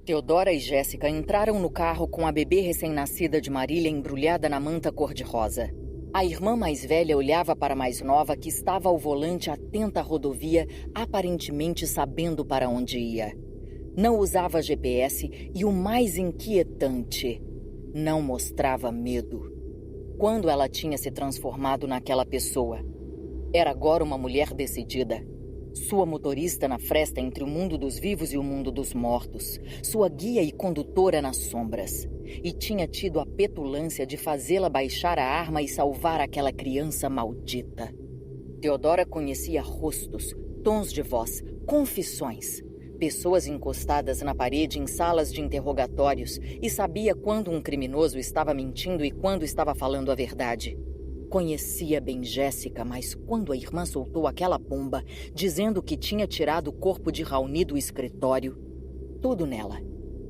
Teodora e Jéssica entraram no carro com a bebê recém-nascida de Marília embrulhada na manta cor-de-rosa. A irmã mais velha olhava para a mais nova, que estava ao volante atenta à rodovia, aparentemente sabendo para onde ia. Não usava GPS e, o mais inquietante, não mostrava medo. Quando ela tinha se transformado naquela pessoa? Era agora uma mulher decidida. Sua motorista na fresta entre o mundo dos vivos e o mundo dos mortos. Sua guia e condutora nas sombras. E tinha tido a petulância de fazê-la baixar a arma e salvar aquela criança maldita. Teodora conhecia rostos, tons de voz, confissões. Pessoas encostadas na parede em salas de interrogatórios e sabia quando um criminoso estava mentindo e quando estava falando a verdade. Conhecia bem Jéssica, mas quando a irmã soltou aquela bomba, dizendo que tinha tirado o corpo de Raoni do escritório, tudo nela.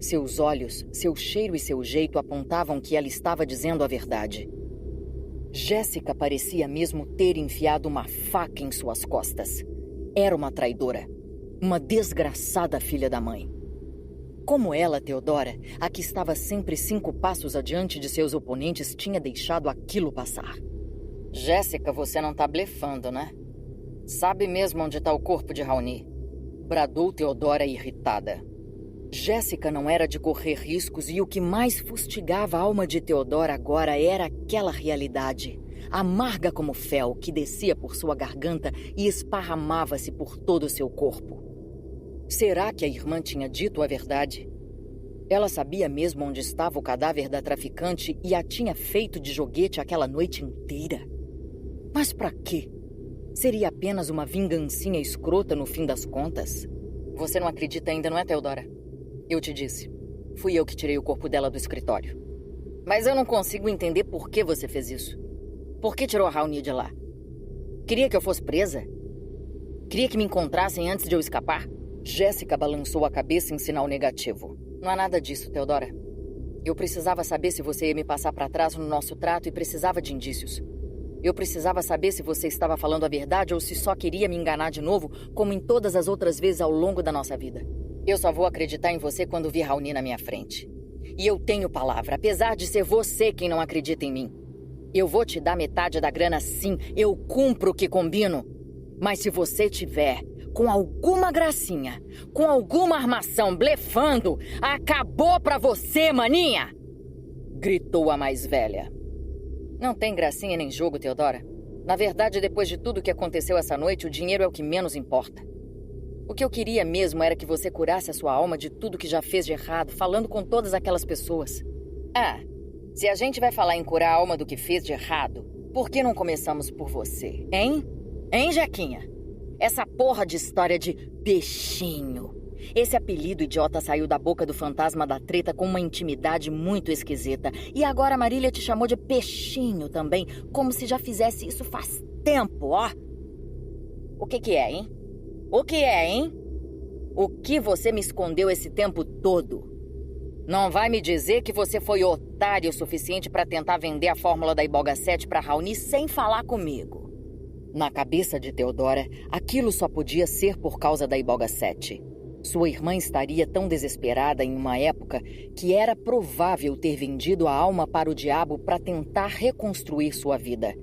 Seus olhos, seu cheiro e seu jeito apontavam que ela estava dizendo a verdade. Jéssica parecia mesmo ter enfiado uma faca em suas costas. Era uma traidora. Uma desgraçada filha da mãe. Como ela, Teodora, a que estava sempre 5 passos adiante de seus oponentes, tinha deixado aquilo passar. Jéssica, você não tá blefando, né? Sabe mesmo onde está o corpo de Raoni? Bradou Teodora irritada. Jéssica não era de correr riscos e o que mais fustigava a alma de Teodora agora era aquela realidade, amarga como fel, que descia por sua garganta e esparramava-se por todo o seu corpo. Será que a irmã tinha dito a verdade? Ela sabia mesmo onde estava o cadáver da traficante e a tinha feito de joguete aquela noite inteira. Mas pra quê? Seria apenas uma vingancinha escrota no fim das contas? Você não acredita ainda, não é, Teodora? Eu te disse. Fui eu que tirei o corpo dela do escritório. Mas eu não consigo entender por que você fez isso. Por que tirou a Raoni de lá? Queria que eu fosse presa? Queria que me encontrassem antes de eu escapar? Jéssica balançou a cabeça em sinal negativo. Não há nada disso, Teodora. Eu precisava saber se você ia me passar para trás no nosso trato e precisava de indícios. Eu precisava saber se você estava falando a verdade ou se só queria me enganar de novo, como em todas as outras vezes ao longo da nossa vida. Eu só vou acreditar em você quando vir Raoni na minha frente. E eu tenho palavra, apesar de ser você quem não acredita em mim. Eu vou te dar metade da grana sim, eu cumpro o que combino. Mas se você tiver com alguma gracinha, com alguma armação blefando, acabou pra você, maninha! Gritou a mais velha. Não tem gracinha nem jogo, Teodora. Na verdade, depois de tudo que aconteceu essa noite, o dinheiro é o que menos importa. O que eu queria mesmo era que você curasse a sua alma de tudo que já fez de errado, falando com todas aquelas pessoas. Ah, se a gente vai falar em curar a alma do que fez de errado, por que não começamos por você, hein? Hein, Jequinha? Essa porra de história de peixinho. Esse apelido idiota saiu da boca do fantasma da treta com uma intimidade muito esquisita. E agora a Marília te chamou de peixinho também, como se já fizesse isso faz tempo, ó. O que é, hein? O que é, hein? O que você me escondeu esse tempo todo? Não vai me dizer que você foi otário o suficiente para tentar vender a fórmula da Iboga 7 para Raoni sem falar comigo. Na cabeça de Teodora, aquilo só podia ser por causa da Iboga 7. Sua irmã estaria tão desesperada em uma época que era provável ter vendido a alma para o diabo para tentar reconstruir sua vida.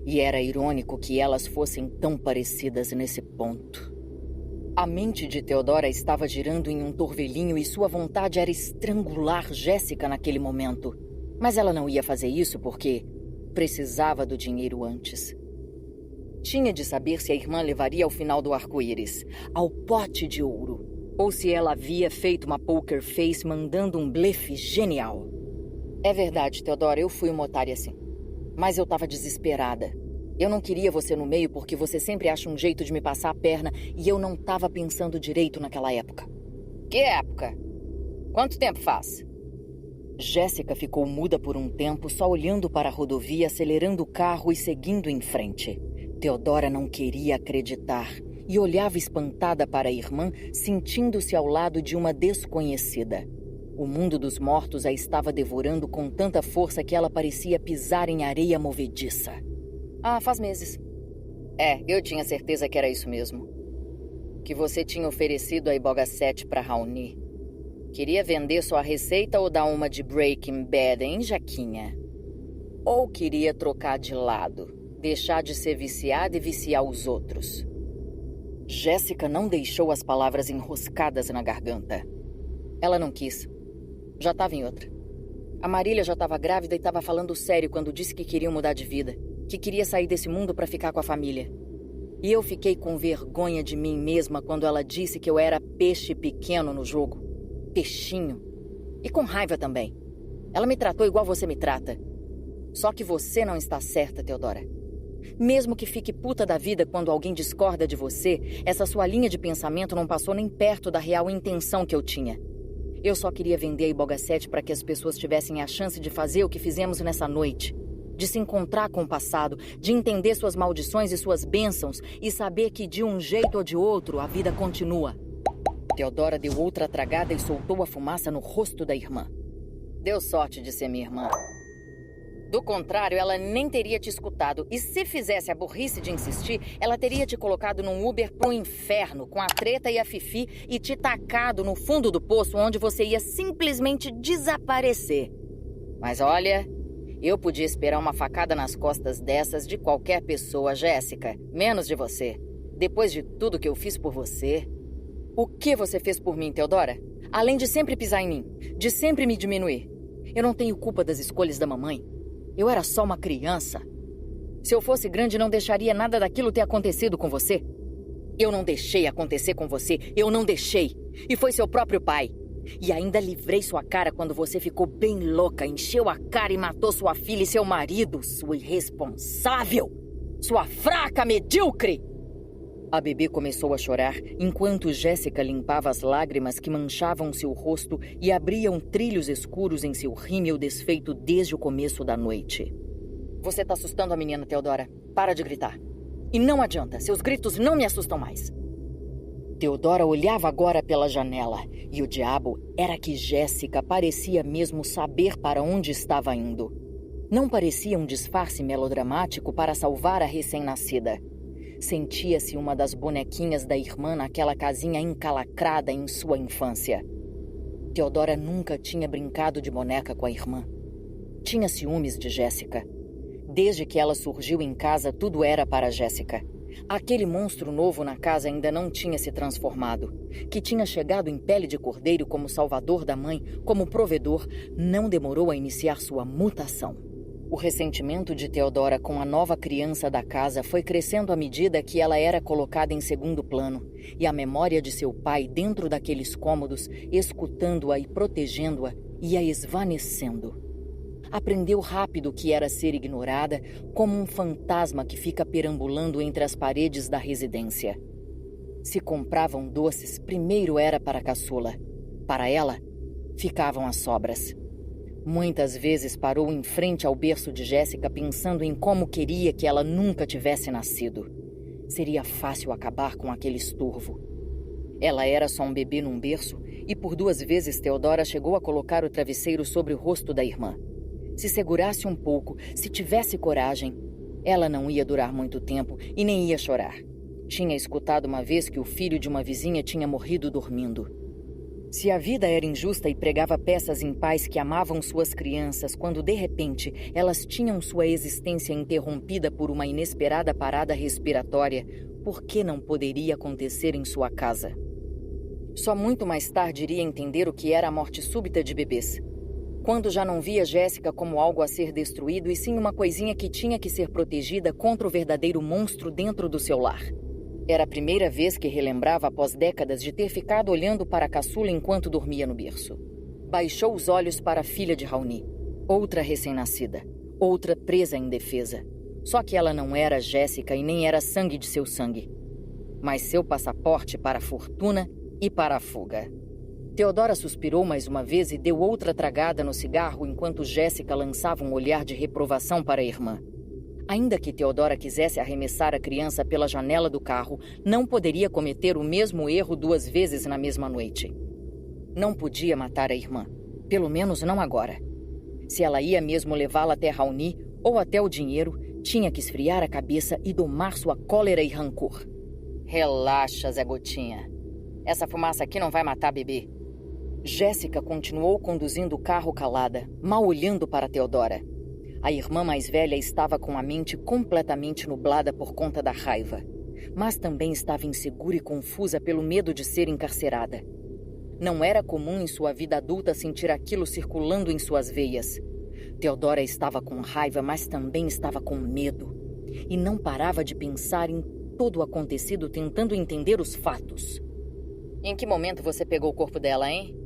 E era irônico que elas fossem tão parecidas nesse ponto. A mente de Teodora estava girando em um torvelinho e sua vontade era estrangular Jéssica naquele momento. Mas ela não ia fazer isso porque precisava do dinheiro antes. Tinha de saber se a irmã levaria ao final do arco-íris, ao pote de ouro, ou se ela havia feito uma poker face mandando um blefe genial. É verdade, Teodora, eu fui uma otária sim. Mas eu estava desesperada. Eu não queria você no meio porque você sempre acha um jeito de me passar a perna e eu não estava pensando direito naquela época. Que época? Quanto tempo faz? Jéssica ficou muda por um tempo, só olhando para a rodovia, acelerando o carro e seguindo em frente. Teodora não queria acreditar e olhava espantada para a irmã, sentindo-se ao lado de uma desconhecida. O mundo dos mortos a estava devorando com tanta força que ela parecia pisar em areia movediça. Ah, faz meses. Eu tinha certeza que era isso mesmo. Que você tinha oferecido a Iboga 7 para Raoni. Queria vender sua receita ou dar uma de Breaking Bad, hein, Jaquinha? Ou queria trocar de lado, deixar de ser viciada e viciar os outros? Jéssica não deixou as palavras enroscadas na garganta. Ela não quis. Já estava em outra. A Marília já estava grávida e estava falando sério quando disse que queria mudar de vida, que queria sair desse mundo para ficar com a família. E eu fiquei com vergonha de mim mesma quando ela disse que eu era peixe pequeno no jogo. Peixinho. E com raiva também. Ela me tratou igual você me trata. Só que você não está certa, Teodora. Mesmo que fique puta da vida quando alguém discorda de você, essa sua linha de pensamento não passou nem perto da real intenção que eu tinha. Eu só queria vender a Iboga 7 para que as pessoas tivessem a chance de fazer o que fizemos nessa noite. De se encontrar com o passado, de entender suas maldições e suas bênçãos e saber que de um jeito ou de outro a vida continua. Teodora deu outra tragada e soltou a fumaça no rosto da irmã. Deu sorte de ser minha irmã. Do contrário, ela nem teria te escutado. E se fizesse a burrice de insistir, ela teria te colocado num Uber pro inferno, com a treta e a Fifi, e te tacado no fundo do poço, onde você ia simplesmente desaparecer. Mas olha, eu podia esperar uma facada nas costas dessas de qualquer pessoa, Jéssica. Menos de você. Depois de tudo que eu fiz por você. O que você fez por mim, Teodora? Além de sempre pisar em mim, de sempre me diminuir. Eu não tenho culpa das escolhas da mamãe. Eu era só uma criança. Se eu fosse grande, não deixaria nada daquilo ter acontecido com você. Eu não deixei acontecer com você. Eu não deixei. E foi seu próprio pai. E ainda livrei sua cara quando você ficou bem louca, encheu a cara e matou sua filha e seu marido, sua irresponsável. Sua fraca, medíocre. A bebê começou a chorar, enquanto Jéssica limpava as lágrimas que manchavam seu rosto e abriam trilhos escuros em seu rímel desfeito desde o começo da noite. Você tá assustando a menina, Teodora. Para de gritar. E não adianta, seus gritos não me assustam mais. Teodora olhava agora pela janela, e o diabo era que Jéssica parecia mesmo saber para onde estava indo. Não parecia um disfarce melodramático para salvar a recém-nascida. Sentia-se uma das bonequinhas da irmã naquela casinha encalacrada em sua infância. Teodora nunca tinha brincado de boneca com a irmã. Tinha ciúmes de Jéssica. Desde que ela surgiu em casa, tudo era para Jéssica. Aquele monstro novo na casa ainda não tinha se transformado. Que tinha chegado em pele de cordeiro como salvador da mãe, como provedor, não demorou a iniciar sua mutação. O ressentimento de Teodora com a nova criança da casa foi crescendo à medida que ela era colocada em segundo plano, e a memória de seu pai dentro daqueles cômodos, escutando-a e protegendo-a, ia esvanecendo. Aprendeu rápido que era ser ignorada, como um fantasma que fica perambulando entre as paredes da residência. Se compravam doces, primeiro era para a caçula. Para ela, ficavam as sobras. Muitas vezes parou em frente ao berço de Jéssica pensando em como queria que ela nunca tivesse nascido. Seria fácil acabar com aquele estorvo. Ela era só um bebê num berço e por 2 vezes Teodora chegou a colocar o travesseiro sobre o rosto da irmã. Se segurasse um pouco, se tivesse coragem, ela não ia durar muito tempo e nem ia chorar. Tinha escutado uma vez que o filho de uma vizinha tinha morrido dormindo. Se a vida era injusta e pregava peças em pais que amavam suas crianças quando, de repente, elas tinham sua existência interrompida por uma inesperada parada respiratória, por que não poderia acontecer em sua casa? Só muito mais tarde iria entender o que era a morte súbita de bebês. Quando já não via Jéssica como algo a ser destruído e sim uma coisinha que tinha que ser protegida contra o verdadeiro monstro dentro do seu lar. Era a primeira vez que relembrava após décadas de ter ficado olhando para a caçula enquanto dormia no berço. Baixou os olhos para a filha de Raoni, outra recém-nascida, outra presa indefesa. Só que ela não era Jéssica e nem era sangue de seu sangue, mas seu passaporte para a fortuna e para a fuga. Teodora suspirou mais uma vez e deu outra tragada no cigarro enquanto Jéssica lançava um olhar de reprovação para a irmã. Ainda que Teodora quisesse arremessar a criança pela janela do carro, não poderia cometer o mesmo erro 2 vezes na mesma noite. Não podia matar a irmã, pelo menos não agora. Se ela ia mesmo levá-la até Raoni ou até o dinheiro, tinha que esfriar a cabeça e domar sua cólera e rancor. Relaxa, Zé Gotinha. Essa fumaça aqui não vai matar bebê. Jéssica continuou conduzindo o carro calada, mal olhando para Teodora. A irmã mais velha estava com a mente completamente nublada por conta da raiva, mas também estava insegura e confusa pelo medo de ser encarcerada. Não era comum em sua vida adulta sentir aquilo circulando em suas veias. Teodora estava com raiva, mas também estava com medo. E não parava de pensar em todo o acontecido, tentando entender os fatos. Em que momento você pegou o corpo dela, hein?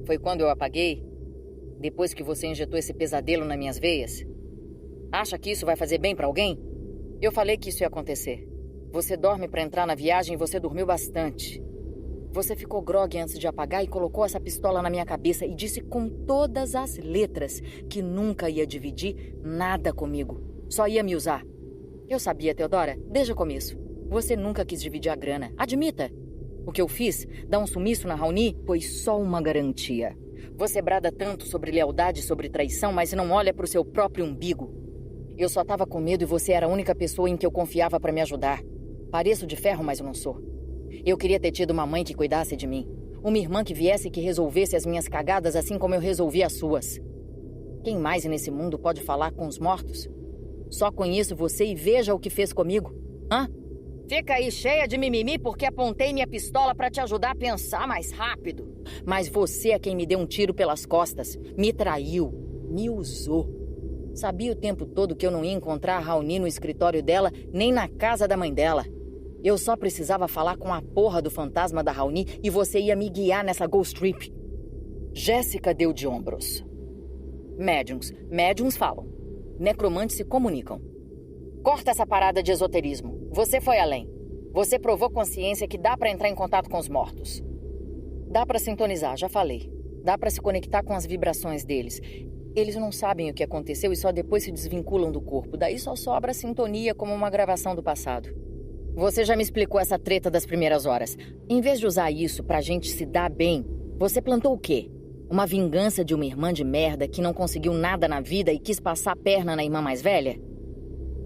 Foi quando eu apaguei? Depois que você injetou esse pesadelo nas minhas veias? Acha que isso vai fazer bem pra alguém? Eu falei que isso ia acontecer. Você dorme pra entrar na viagem e você dormiu bastante. Você ficou grogue antes de apagar e colocou essa pistola na minha cabeça e disse com todas as letras que nunca ia dividir nada comigo. Só ia me usar. Eu sabia, Teodora, desde o começo. Você nunca quis dividir a grana. Admita. O que eu fiz, dar um sumiço na Raoni, foi só uma garantia. Você brada tanto sobre lealdade e sobre traição, mas não olha pro seu próprio umbigo. Eu só tava com medo e você era a única pessoa em que eu confiava pra me ajudar. Pareço de ferro, mas eu não sou. Eu queria ter tido uma mãe que cuidasse de mim. Uma irmã que viesse e que resolvesse as minhas cagadas assim como eu resolvi as suas. Quem mais nesse mundo pode falar com os mortos? Só conheço você e veja o que fez comigo. Hã? Fica aí cheia de mimimi porque apontei minha pistola pra te ajudar a pensar mais rápido. Mas você é quem me deu um tiro pelas costas. Me traiu. Me usou. Sabia o tempo todo que eu não ia encontrar a Raoni no escritório dela, nem na casa da mãe dela. Eu só precisava falar com a porra do fantasma da Raoni e você ia me guiar nessa ghost trip. Jéssica deu de ombros. Médiums falam. Necromantes se comunicam. Corta essa parada de esoterismo. Você foi além. Você provou consciência que dá pra entrar em contato com os mortos. Dá pra sintonizar, já falei. Dá pra se conectar com as vibrações deles. Eles não sabem o que aconteceu e só depois se desvinculam do corpo. Daí só sobra a sintonia como uma gravação do passado. Você já me explicou essa treta das primeiras horas. Em vez de usar isso pra gente se dar bem, você plantou o quê? Uma vingança de uma irmã de merda que não conseguiu nada na vida e quis passar a perna na irmã mais velha?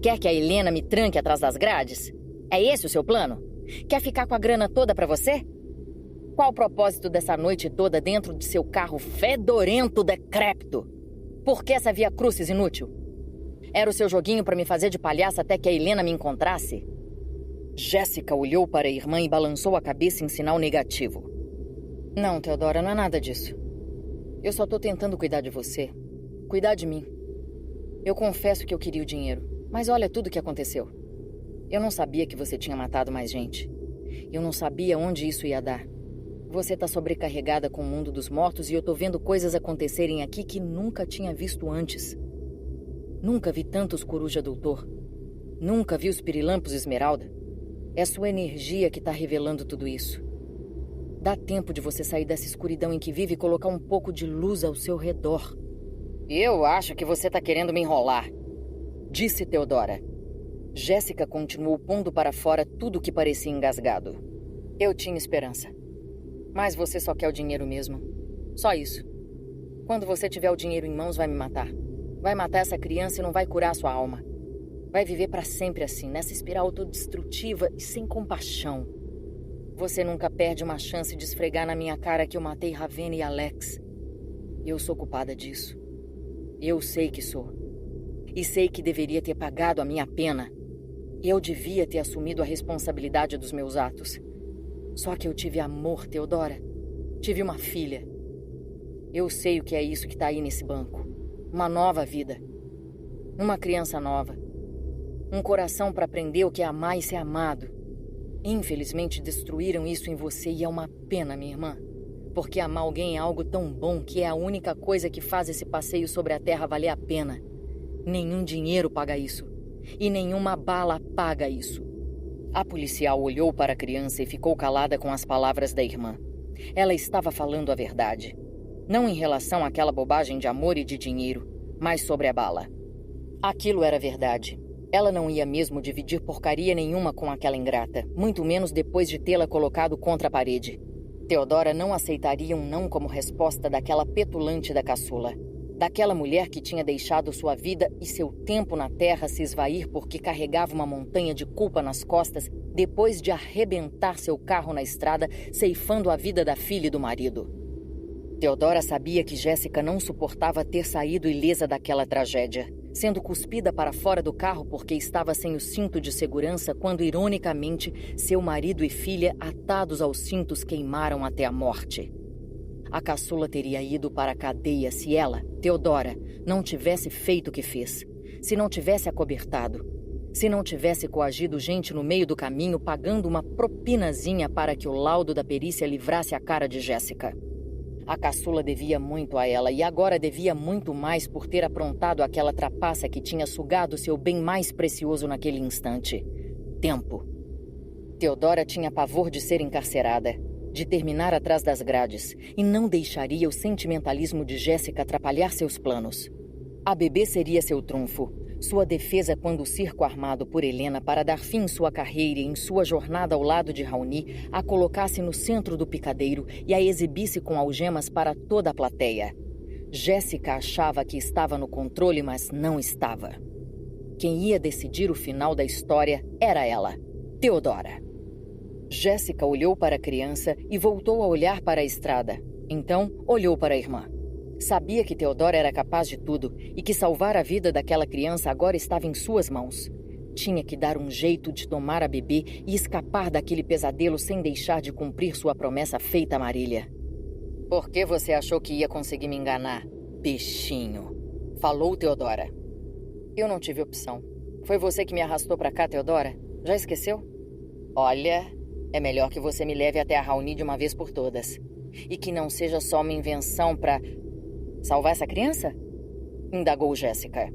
Quer que a Helena me tranque atrás das grades? É esse o seu plano? Quer ficar com a grana toda pra você? Qual o propósito dessa noite toda dentro de seu carro fedorento decrépito? Por que essa via crucis inútil? Era o seu joguinho pra me fazer de palhaça até que a Helena me encontrasse? Jéssica olhou para a irmã e balançou a cabeça em sinal negativo. Não, Teodora, não é nada disso. Eu só tô tentando cuidar de você. Cuidar de mim. Eu confesso que eu queria o dinheiro, mas olha tudo o que aconteceu. Eu não sabia que você tinha matado mais gente. Eu não sabia onde isso ia dar. Você tá sobrecarregada com o mundo dos mortos e eu tô vendo coisas acontecerem aqui que nunca tinha visto antes. Nunca vi tantos coruja doutor. Nunca vi os pirilampos esmeralda. É sua energia que tá revelando tudo isso. Dá tempo de você sair dessa escuridão em que vive e colocar um pouco de luz ao seu redor. Eu acho que você tá querendo me enrolar, disse Teodora. Jéssica continuou pondo para fora tudo que parecia engasgado. Eu tinha esperança. Mas você só quer o dinheiro mesmo. Só isso. Quando você tiver o dinheiro em mãos, vai me matar. Vai matar essa criança e não vai curar a sua alma. Vai viver para sempre assim, nessa espiral autodestrutiva e sem compaixão. Você nunca perde uma chance de esfregar na minha cara que eu matei Ravena e Alex. Eu sou culpada disso. Eu sei que sou. E sei que deveria ter pagado a minha pena. Eu devia ter assumido a responsabilidade dos meus atos. Só que eu tive amor, Teodora. Tive uma filha. Eu sei o que é isso que tá aí nesse banco. Uma nova vida. Uma criança nova. Um coração para aprender o que é amar e ser amado. Infelizmente destruíram isso em você e é uma pena, minha irmã. Porque amar alguém é algo tão bom que é a única coisa que faz esse passeio sobre a terra valer a pena. Nenhum dinheiro paga isso. E nenhuma bala paga isso. A policial olhou para a criança e ficou calada com as palavras da irmã. Ela estava falando a verdade. Não em relação àquela bobagem de amor e de dinheiro, mas sobre a bala. Aquilo era verdade. Ela não ia mesmo dividir porcaria nenhuma com aquela ingrata, muito menos depois de tê-la colocado contra a parede. Teodora não aceitaria um não como resposta daquela petulante da caçula. Daquela mulher que tinha deixado sua vida e seu tempo na terra se esvair porque carregava uma montanha de culpa nas costas depois de arrebentar seu carro na estrada, ceifando a vida da filha e do marido. Teodora sabia que Jéssica não suportava ter saído ilesa daquela tragédia, sendo cuspida para fora do carro porque estava sem o cinto de segurança quando, ironicamente, seu marido e filha, atados aos cintos, queimaram até a morte. A caçula teria ido para a cadeia se ela, Teodora, não tivesse feito o que fez, se não tivesse acobertado, se não tivesse coagido gente no meio do caminho pagando uma propinazinha para que o laudo da perícia livrasse a cara de Jéssica. A caçula devia muito a ela e agora devia muito mais por ter aprontado aquela trapaça que tinha sugado seu bem mais precioso naquele instante: tempo. Teodora tinha pavor de ser encarcerada, de terminar atrás das grades, e não deixaria o sentimentalismo de Jéssica atrapalhar seus planos. A bebê seria seu trunfo, sua defesa quando o circo armado por Helena para dar fim em sua carreira e em sua jornada ao lado de Raoni a colocasse no centro do picadeiro e a exibisse com algemas para toda a plateia. Jéssica achava que estava no controle, mas não estava. Quem ia decidir o final da história era ela, Teodora. Jéssica olhou para a criança e voltou a olhar para a estrada. Então, olhou para a irmã. Sabia que Teodora era capaz de tudo e que salvar a vida daquela criança agora estava em suas mãos. Tinha que dar um jeito de tomar a bebê e escapar daquele pesadelo sem deixar de cumprir sua promessa feita a Marília. "Por que você achou que ia conseguir me enganar, peixinho?" falou Teodora. "Eu não tive opção. Foi você que me arrastou pra cá, Teodora. Já esqueceu? Olha, é melhor que você me leve até a Raoni de uma vez por todas. E que não seja só uma invenção pra... salvar essa criança?" indagou Jéssica.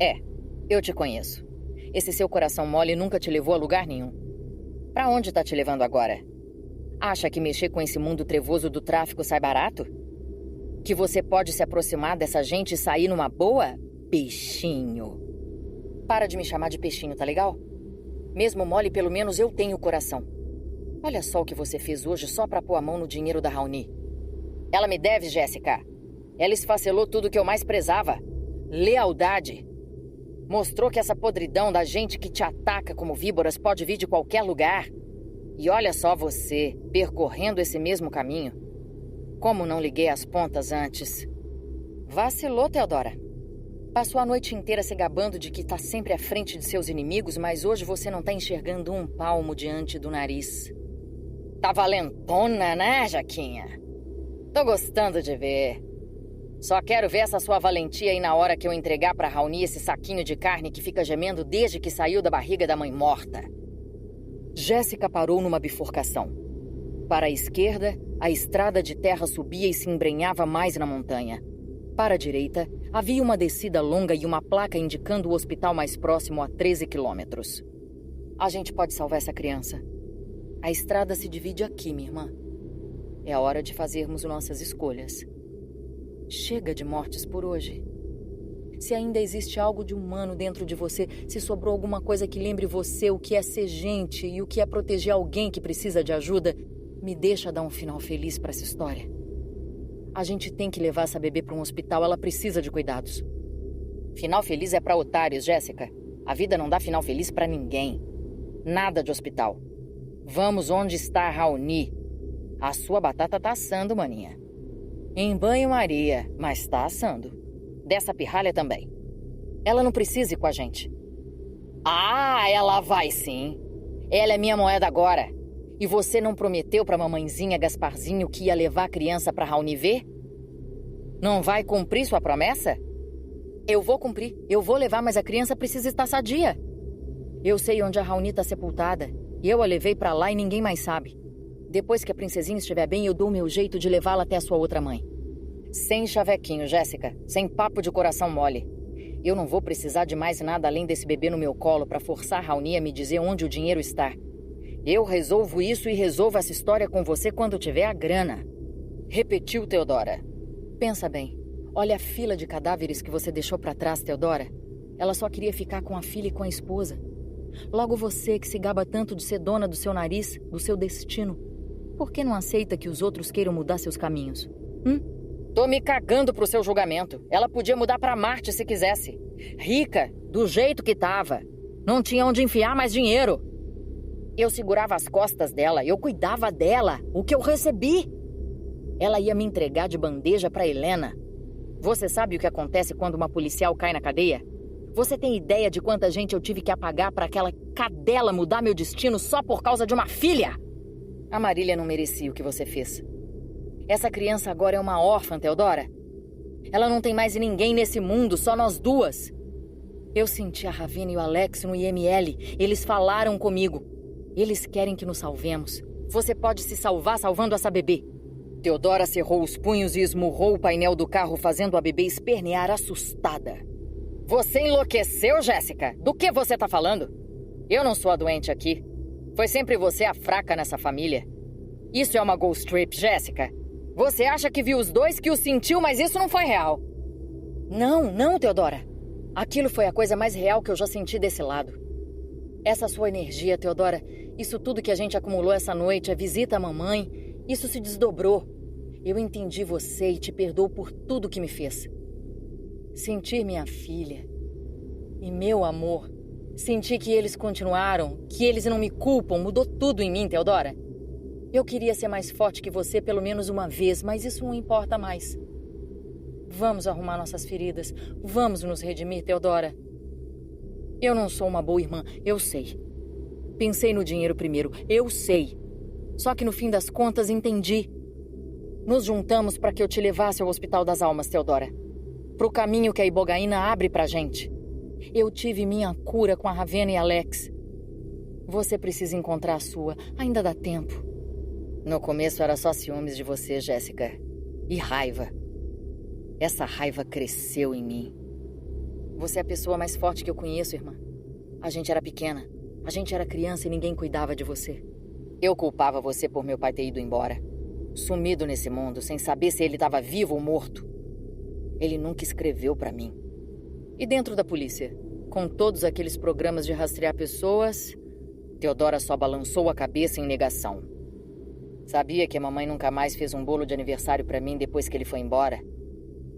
"É, eu te conheço. Esse seu coração mole nunca te levou a lugar nenhum. Pra onde tá te levando agora? Acha que mexer com esse mundo trevoso do tráfico sai barato? Que você pode se aproximar dessa gente e sair numa boa? Peixinho. Para de me chamar de peixinho, tá legal? Mesmo mole, pelo menos eu tenho coração. Olha só o que você fez hoje só pra pôr a mão no dinheiro da Raoni. Ela me deve, Jéssica. Ela esfacelou tudo que eu mais prezava. Lealdade. Mostrou que essa podridão da gente que te ataca como víboras pode vir de qualquer lugar. E olha só você, percorrendo esse mesmo caminho. Como não liguei as pontas antes? Vacilou, Teodora. Passou a noite inteira se gabando de que tá sempre à frente de seus inimigos, mas hoje você não tá enxergando um palmo diante do nariz. Tá valentona, né, Jaquinha? Tô gostando de ver. Só quero ver essa sua valentia aí na hora que eu entregar pra Raoni esse saquinho de carne que fica gemendo desde que saiu da barriga da mãe morta. Jéssica parou numa bifurcação. Para a esquerda, a estrada de terra subia e se embrenhava mais na montanha. Para a direita, havia uma descida longa e uma placa indicando o hospital mais próximo a 13 quilômetros. A gente pode salvar essa criança. A estrada se divide aqui, minha irmã. É a hora de fazermos nossas escolhas. Chega de mortes por hoje. Se ainda existe algo de humano dentro de você, se sobrou alguma coisa que lembre você o que é ser gente e o que é proteger alguém que precisa de ajuda, me deixa dar um final feliz para essa história. A gente tem que levar essa bebê para um hospital, ela precisa de cuidados. Final feliz é para otários, Jéssica. A vida não dá final feliz para ninguém. Nada de hospital. Vamos onde está a Raoni. A sua batata tá assando, maninha. Em banho-maria, mas tá assando. Dessa pirralha também. Ela não precisa ir com a gente. Ah, ela vai sim. Ela é minha moeda agora. E você não prometeu pra mamãezinha Gasparzinho que ia levar a criança pra Raoni ver? Não vai cumprir sua promessa? Eu vou cumprir. Eu vou levar, mas a criança precisa estar sadia. Eu sei onde a Raoni tá sepultada. E eu a levei pra lá e ninguém mais sabe. Depois que a princesinha estiver bem, eu dou o meu jeito de levá-la até a sua outra mãe. Sem chavequinho, Jéssica. Sem papo de coração mole. Eu não vou precisar de mais nada além desse bebê no meu colo pra forçar a Raoni a me dizer onde o dinheiro está. Eu resolvo isso e resolvo essa história com você quando tiver a grana. Repetiu Teodora. Pensa bem. Olha a fila de cadáveres que você deixou pra trás, Teodora. Ela só queria ficar com a filha e com a esposa. Logo você que se gaba tanto de ser dona do seu nariz, do seu destino. Por que não aceita que os outros queiram mudar seus caminhos? Tô me cagando pro seu julgamento. Ela podia mudar pra Marte se quisesse. Rica, do jeito que tava. Não tinha onde enfiar mais dinheiro. Eu segurava as costas dela, eu cuidava dela. O que eu recebi? Ela ia me entregar de bandeja pra Helena. Você sabe o que acontece quando uma policial cai na cadeia? Você tem ideia de quanta gente eu tive que apagar pra aquela cadela mudar meu destino só por causa de uma filha? A Marília não merecia o que você fez. Essa criança agora é uma órfã, Teodora. Ela não tem mais ninguém nesse mundo, só nós duas. Eu senti a Ravena e o Alex no IML. Eles falaram comigo. Eles querem que nos salvemos. Você pode se salvar salvando essa bebê. Teodora cerrou os punhos e esmurrou o painel do carro, fazendo a bebê espernear assustada. Você enlouqueceu, Jéssica? Do que você tá falando? Eu não sou a doente aqui. Foi sempre você a fraca nessa família. Isso é uma ghost trip, Jéssica. Você acha que viu os dois, que o sentiu, mas isso não foi real. Não, Teodora. Aquilo foi a coisa mais real que eu já senti desse lado. Essa sua energia, Teodora, isso tudo que a gente acumulou essa noite, a visita à mamãe, isso se desdobrou. Eu entendi você e te perdoo por tudo que me fez. Sentir minha filha e meu amor, sentir que eles continuaram, que eles não me culpam, mudou tudo em mim, Teodora. Eu queria ser mais forte que você pelo menos uma vez, mas isso não importa mais. Vamos arrumar nossas feridas. Vamos nos redimir, Teodora. Eu não sou uma boa irmã, eu sei. Pensei no dinheiro primeiro, eu sei. Só que no fim das contas entendi. Nos juntamos para que eu te levasse ao Hospital das Almas, Teodora. Pro caminho que a ibogaína abre pra gente. Eu tive minha cura com a Ravena e Alex. Você precisa encontrar a sua. Ainda dá tempo. No começo era só ciúmes de você, Jéssica. E raiva. Essa raiva cresceu em mim. Você é a pessoa mais forte que eu conheço, irmã. A gente era pequena. A gente era criança e ninguém cuidava de você. Eu culpava você por meu pai ter ido embora. Sumido nesse mundo, sem saber se ele estava vivo ou morto. Ele nunca escreveu pra mim. E dentro da polícia, com todos aqueles programas de rastrear pessoas, Teodora só balançou a cabeça em negação. Sabia que a mamãe nunca mais fez um bolo de aniversário pra mim depois que ele foi embora?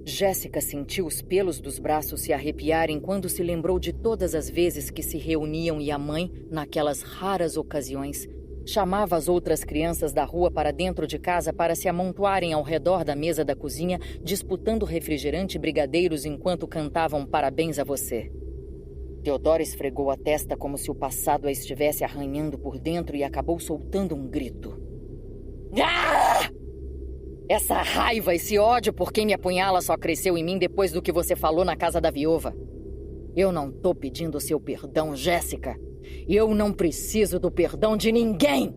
Jéssica sentiu os pelos dos braços se arrepiarem quando se lembrou de todas as vezes que se reuniam e a mãe, naquelas raras ocasiões, chamava as outras crianças da rua para dentro de casa para se amontoarem ao redor da mesa da cozinha, disputando refrigerante e brigadeiros enquanto cantavam parabéns a você. Teodora esfregou a testa como se o passado a estivesse arranhando por dentro e acabou soltando um grito. Ah! Essa raiva, esse ódio por quem me apunhala só cresceu em mim depois do que você falou na casa da viúva. Eu não tô pedindo seu perdão, Jéssica. Eu não preciso do perdão de ninguém!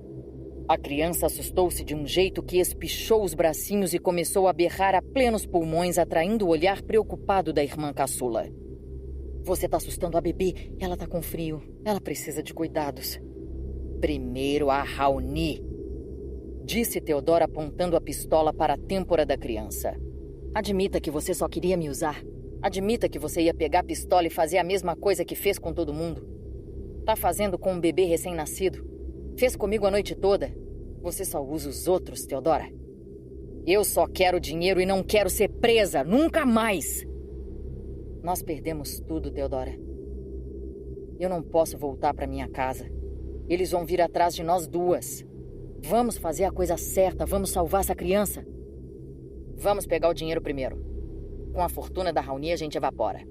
A criança assustou-se de um jeito que espichou os bracinhos e começou a berrar a plenos pulmões, atraindo o olhar preocupado da irmã caçula. Você tá assustando a bebê. Ela tá com frio. Ela precisa de cuidados. Primeiro a Raoni, disse Teodora apontando a pistola para a têmpora da criança. Admita que você só queria me usar. Admita que você ia pegar a pistola e fazer a mesma coisa que fez com todo mundo. Tá fazendo com um bebê recém-nascido. Fez comigo a noite toda. Você só usa os outros, Teodora. Eu só quero dinheiro e não quero ser presa. Nunca mais! Nós perdemos tudo, Teodora. Eu não posso voltar para minha casa. Eles vão vir atrás de nós duas. Vamos fazer a coisa certa. Vamos salvar essa criança. Vamos pegar o dinheiro primeiro. Com a fortuna da Raoni a gente evapora.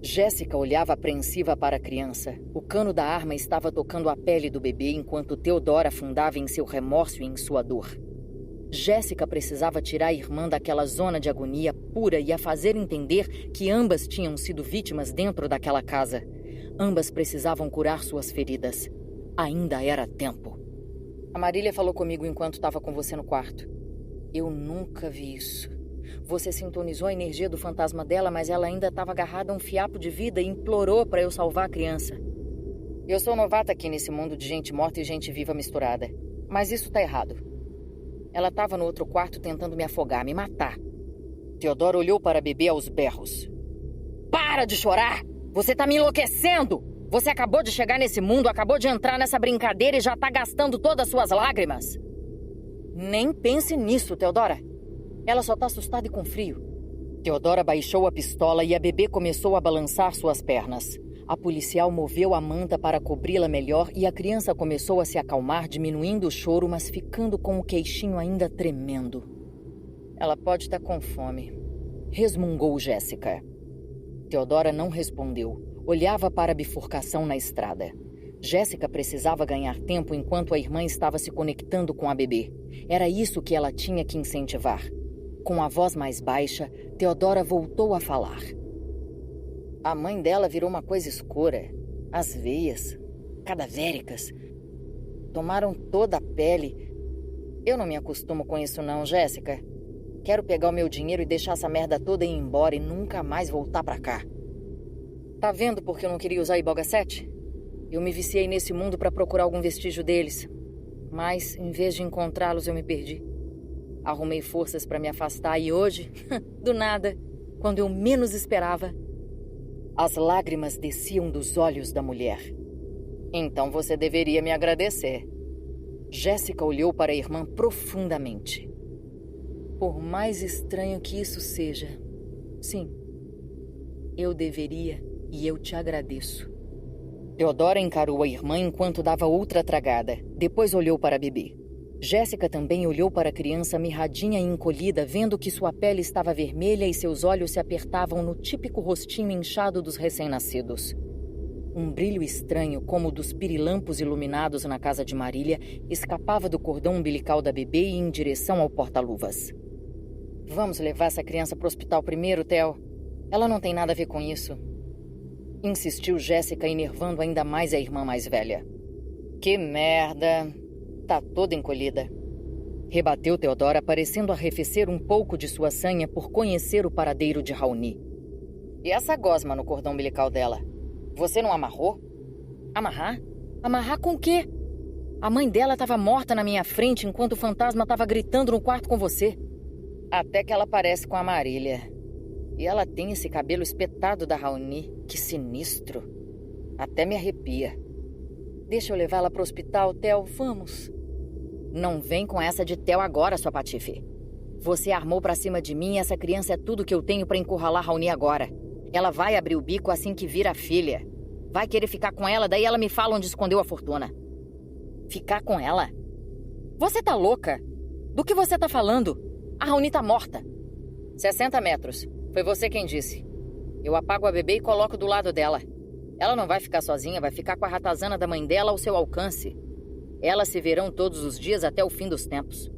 Jéssica olhava apreensiva para a criança. O cano da arma estava tocando a pele do bebê enquanto Teodora afundava em seu remorso e em sua dor. Jéssica precisava tirar a irmã daquela zona de agonia pura e a fazer entender que ambas tinham sido vítimas dentro daquela casa. Ambas precisavam curar suas feridas. Ainda era tempo. A Marília falou comigo enquanto estava com você no quarto. Eu nunca vi isso. Você sintonizou a energia do fantasma dela, mas ela ainda estava agarrada a um fiapo de vida e implorou para eu salvar a criança. Eu sou novata aqui nesse mundo de gente morta e gente viva misturada. Mas isso tá errado. Ela estava no outro quarto tentando me afogar, me matar. Teodora olhou para a bebê aos berros. Para de chorar! Você tá me enlouquecendo! Você acabou de chegar nesse mundo, acabou de entrar nessa brincadeira e já tá gastando todas as suas lágrimas. Nem pense nisso, Teodora. Ela só tá assustada e com frio. Teodora baixou a pistola e a bebê começou a balançar suas pernas. A policial moveu a manta para cobri-la melhor e a criança começou a se acalmar, diminuindo o choro, mas ficando com o queixinho ainda tremendo. Ela pode estar com fome, resmungou Jéssica. Teodora não respondeu. Olhava para a bifurcação na estrada. Jéssica precisava ganhar tempo enquanto a irmã estava se conectando com a bebê. Era isso que ela tinha que incentivar. Com a voz mais baixa, Teodora voltou a falar. A mãe dela virou uma coisa escura. As veias, cadavéricas. Tomaram toda a pele. Eu não me acostumo com isso não, Jéssica. Quero pegar o meu dinheiro e deixar essa merda toda ir embora e nunca mais voltar pra cá. Tá vendo porque eu não queria usar Iboga 7? Eu me viciei nesse mundo pra procurar algum vestígio deles. Mas, em vez de encontrá-los, eu me perdi. Arrumei forças pra me afastar e hoje, do nada, quando eu menos esperava, as lágrimas desciam dos olhos da mulher. Então você deveria me agradecer. Jéssica olhou para a irmã profundamente. Por mais estranho que isso seja, sim, eu deveria e eu te agradeço. Teodora encarou a irmã enquanto dava outra tragada. Depois olhou para a bebê. Jéssica também olhou para a criança mirradinha e encolhida, vendo que sua pele estava vermelha e seus olhos se apertavam no típico rostinho inchado dos recém-nascidos. Um brilho estranho, como o dos pirilampos iluminados na casa de Marília, escapava do cordão umbilical da bebê e em direção ao porta-luvas. Vamos levar essa criança para o hospital primeiro, Theo? Ela não tem nada a ver com isso. Insistiu Jéssica, enervando ainda mais a irmã mais velha. Que merda! Tá toda encolhida. Rebateu Teodora, parecendo arrefecer um pouco de sua sanha por conhecer o paradeiro de Raoni. E essa gosma no cordão umbilical dela? Você não amarrou? Amarrar? Amarrar com o quê? A mãe dela estava morta na minha frente enquanto o fantasma estava gritando no quarto com você. Até que ela parece com a Marília. E ela tem esse cabelo espetado da Raoni. Que sinistro. Até me arrepia. Deixa eu levá-la para o hospital, Theo. Vamos. Não vem com essa de Theo agora, sua patife. Você armou pra cima de mim e essa criança é tudo que eu tenho pra encurralar Raoni agora. Ela vai abrir o bico assim que vir a filha. Vai querer ficar com ela, daí ela me fala onde escondeu a fortuna. Ficar com ela? Você tá louca? Do que você tá falando? A Raoni tá morta. 60 metros. Foi você quem disse. Eu apago a bebê e coloco do lado dela. Ela não vai ficar sozinha, vai ficar com a ratazana da mãe dela ao seu alcance. Elas se verão todos os dias até o fim dos tempos.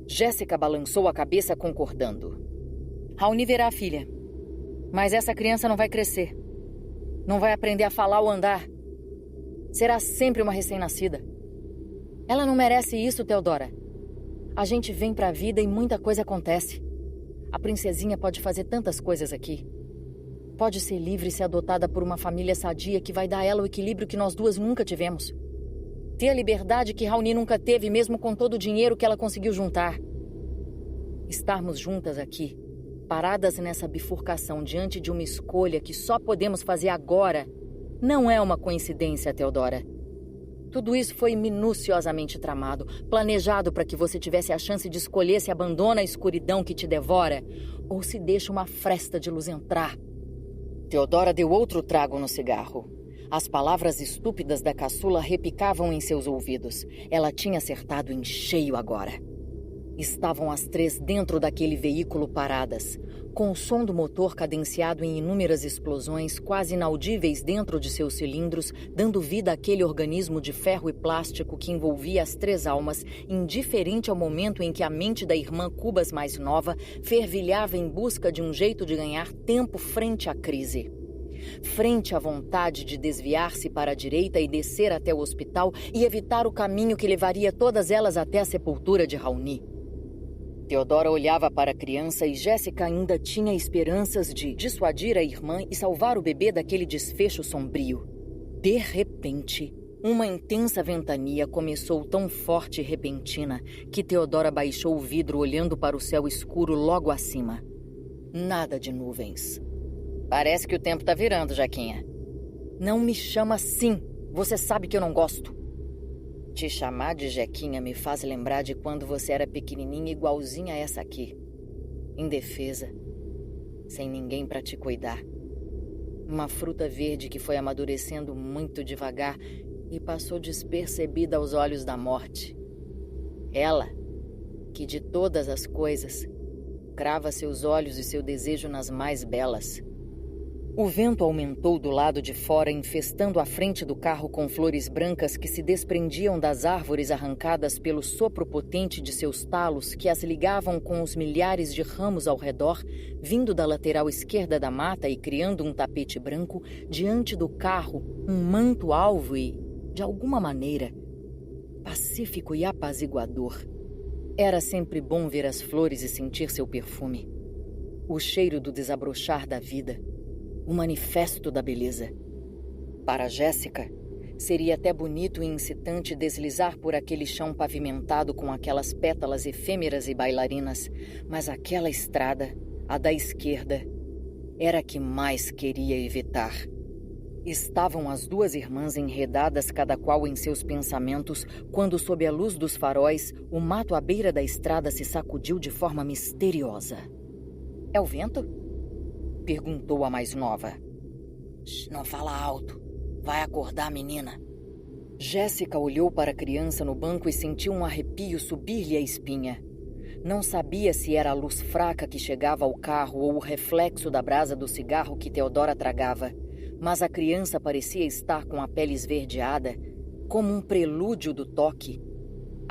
Jéssica balançou a cabeça concordando. Raoni verá a filha. Mas essa criança não vai crescer. Não vai aprender a falar ou andar. Será sempre uma recém-nascida. Ela não merece isso, Teodora. A gente vem pra vida e muita coisa acontece. A princesinha pode fazer tantas coisas aqui. Pode ser livre e ser adotada por uma família sadia que vai dar a ela o equilíbrio que nós duas nunca tivemos. Ter a liberdade que Raoni nunca teve, mesmo com todo o dinheiro que ela conseguiu juntar. Estarmos juntas aqui, paradas nessa bifurcação diante de uma escolha que só podemos fazer agora, não é uma coincidência, Teodora. Tudo isso foi minuciosamente tramado, planejado para que você tivesse a chance de escolher se abandona a escuridão que te devora ou se deixa uma fresta de luz entrar. Teodora deu outro trago no cigarro. As palavras estúpidas da caçula repicavam em seus ouvidos. Ela tinha acertado em cheio agora. Estavam as três dentro daquele veículo paradas, com o som do motor cadenciado em inúmeras explosões quase inaudíveis dentro de seus cilindros, dando vida àquele organismo de ferro e plástico que envolvia as três almas, indiferente ao momento em que a mente da irmã Cubas mais nova fervilhava em busca de um jeito de ganhar tempo frente à crise. Frente à vontade de desviar-se para a direita e descer até o hospital e evitar o caminho que levaria todas elas até a sepultura de Raoni. Teodora olhava para a criança e Jéssica ainda tinha esperanças de dissuadir a irmã e salvar o bebê daquele desfecho sombrio. De repente, uma intensa ventania começou tão forte e repentina que Teodora baixou o vidro olhando para o céu escuro logo acima. Nada de nuvens. Parece que o tempo tá virando, Jaquinha. Não me chama assim. Você sabe que eu não gosto. Te chamar de Jequinha me faz lembrar de quando você era pequenininha igualzinha a essa aqui. Indefesa. Sem ninguém pra te cuidar. Uma fruta verde que foi amadurecendo muito devagar e passou despercebida aos olhos da morte. Ela, que de todas as coisas, crava seus olhos e seu desejo nas mais belas. O vento aumentou do lado de fora, infestando a frente do carro com flores brancas que se desprendiam das árvores arrancadas pelo sopro potente de seus talos que as ligavam com os milhares de ramos ao redor, vindo da lateral esquerda da mata e criando um tapete branco, diante do carro, um manto alvo e, de alguma maneira, pacífico e apaziguador. Era sempre bom ver as flores e sentir seu perfume. O cheiro do desabrochar da vida. O manifesto da beleza. Para Jéssica, seria até bonito e incitante deslizar por aquele chão pavimentado com aquelas pétalas efêmeras e bailarinas, mas aquela estrada, a da esquerda, era a que mais queria evitar. Estavam as duas irmãs enredadas cada qual em seus pensamentos, quando, sob a luz dos faróis, o mato à beira da estrada se sacudiu de forma misteriosa. "É o vento?" perguntou a mais nova. "Não fala alto. Vai acordar a menina." Jéssica olhou para a criança no banco e sentiu um arrepio subir-lhe a espinha. Não sabia se era a luz fraca que chegava ao carro ou o reflexo da brasa do cigarro que Theodora tragava, mas a criança parecia estar com a pele esverdeada, como um prelúdio do toque.